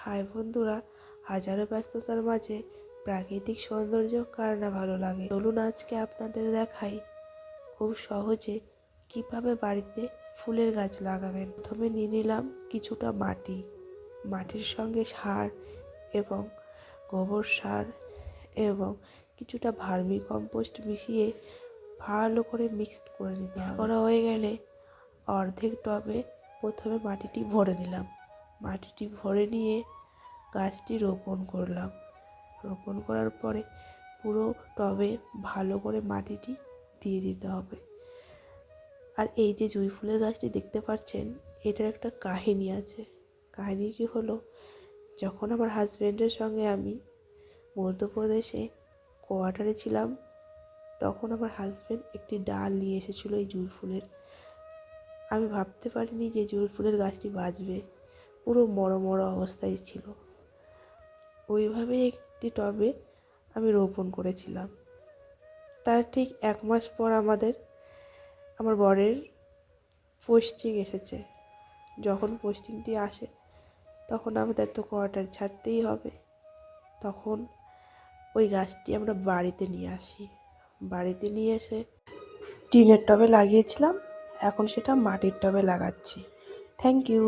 High বন্ধুরা, হাজারো ব্যস্ততার মাঝে প্রাকৃতিক সৌন্দর্য কার না ভালো লাগে। চলুন আজকে আপনাদের দেখাই খুব সহজে কিভাবে বাড়িতে ফুলের গাছ লাগাবেন। প্রথমে নিয়ে নিলাম কিছুটা মাটি, মাটির সঙ্গে সার এবং গোবর সার এবং কিছুটা ভার্মি কম্পোস্ট মিশিয়ে ভালো করে মিক্সড করে নিতে হবে। মিক্স করা হয়ে গেলে অর্ধেক টবে প্রথমে মাটিটি ভরে নিলাম। মাটিটি ভরে নিয়ে গাছটি রোপণ করলাম। রোপণ করার পরে পুরো টবে ভালো করে মাটিটি দিয়ে দিতে হবে। আর এই যে জুঁই ফুলের গাছটি দেখতে পাচ্ছেন, এটার একটা কাহিনী আছে। কাহিনীটি হলো, যখন আমার হাজব্যান্ডের সঙ্গে আমি মধ্যপ্রদেশে কোয়ার্টারে ছিলাম, তখন আমার হাজব্যান্ড একটি ডাল নিয়ে এসেছিলো এই জুঁই ফুলের। আমি ভাবতে পারিনি যে জুঁই ফুলের গাছটি বাঁচবে, পুরো মরো অবস্থায় ছিল। ওইভাবেই একটি টবে আমি রোপণ করেছিলাম। তার ঠিক 1 মাস পর আমার বরের পোস্টিং এসেছে। যখন পোস্টিংটি আসে তখন আমাদের তো কোয়ার্টার ছাড়তেই হবে। তখন ওই গাছটি আমরা বাড়িতে নিয়ে আসি। বাড়িতে নিয়ে এসে টিনের টবে লাগিয়েছিলাম, এখন সেটা মাটির টবে লাগাচ্ছি। Thank you.